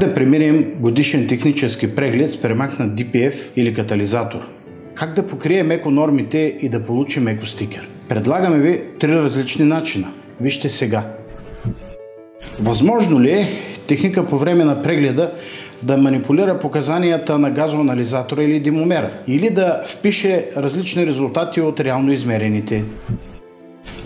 да преминем годишен технически преглед с премахнат DPF или катализатор? Как да покрием еконормите и да получим екостикер? Предлагаме ви 3 различни начина. Вижте сега. Възможно ли е техника по време на прегледа да манипулира показанията на газоанализатора или димомера? Или да впише различни резултати от реално измерените?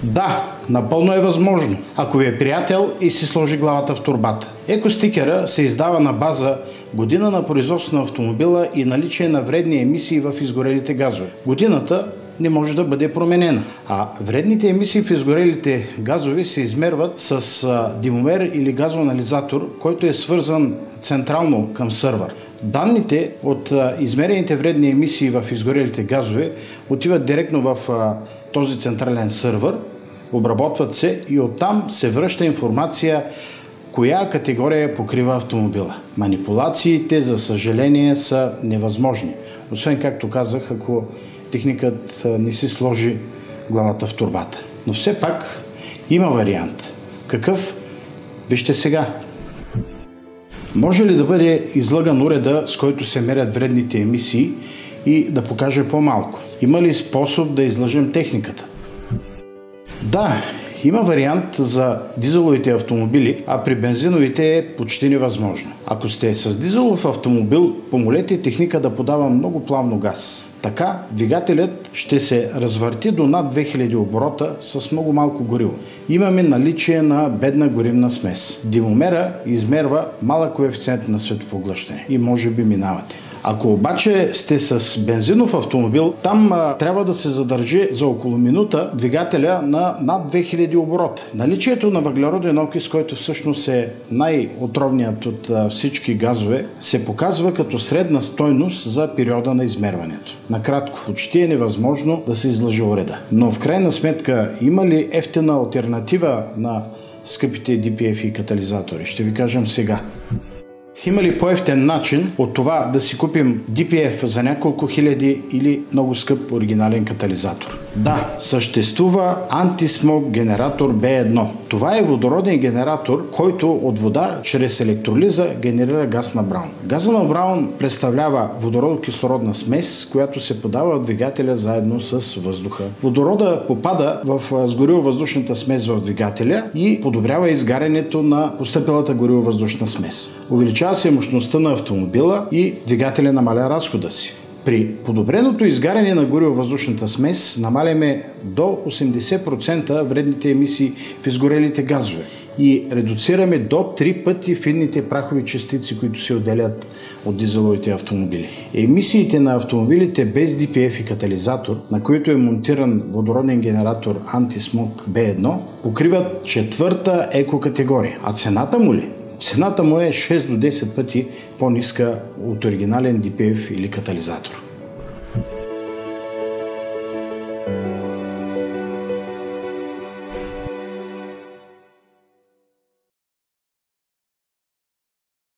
Да, напълно е възможно, ако ви е приятел и си сложи главата в торбата. Екостикера се издава на база година на производство на автомобила и наличие на вредни емисии в изгорелите газове. Годината не може да бъде променена, а вредните емисии в изгорелите газове се измерват с димомер или газоанализатор, който е свързан централно към сървър. Данните от измерените вредни емисии в изгорелите газове отиват директно в този централен сървър, обработват се и оттам се връща информация коя категория покрива автомобила. Манипулациите, за съжаление, са невъзможни. Освен, както казах, ако техникът не си сложи главата в торбата. Но все пак има вариант. Какъв? Вижте сега. Може ли да бъде излъган уреда, с който се мерят вредните емисии и да покаже по-малко? Има ли способ да излъжем техниката? Да, има вариант за дизеловите автомобили, а при бензиновите е почти невъзможно. Ако сте с дизелов автомобил, помолете техника да подава много плавно газ. Така двигателят ще се развърти до над 2000 оборота с много малко гориво. Имаме наличие на бедна горивна смес. Димомера измерва малък коефициент на светопоглъщане и може би минавате. Ако обаче сте с бензинов автомобил, там трябва да се задържи за около минута двигателя на над 2000 оборота. Наличието на въглероден окис, който всъщност е най-отровният от всички газове, се показва като средна стойност за периода на измерването. Накратко, почти е невъзможно да се излъжи уреда. Но в крайна сметка, има ли ефтина алтернатива на скъпите DPF и катализатори? Ще ви кажем сега. Има ли по-евтен начин от това да си купим DPF за няколко хиляди или много скъп оригинален катализатор? Да, съществува антисмог генератор B1. Това е водороден генератор, който от вода чрез електролиза генерира газ на Браун. Газа на Браун представлява водородо-кислородна смес, която се подава в двигателя заедно с въздуха. Водорода попада в сгорило-въздушната смес в двигателя и подобрява изгарянето на постъпилата гориво-въздушна смес. Увеличава се мощността на автомобила и двигателя намаля разхода си. При подобреното изгаряне на гориво-въздушната смес намаляме до 80% вредните емисии в изгорелите газове и редуцираме до 3 пъти финните прахови частици, които се отделят от дизеловите автомобили. Емисиите на автомобилите без DPF и катализатор, на които е монтиран водороден генератор антисмог B1, покриват 4-та екокатегория. А цената му ли? Цената му е 6 до 10 пъти по-ниска от оригинален DPF или катализатор.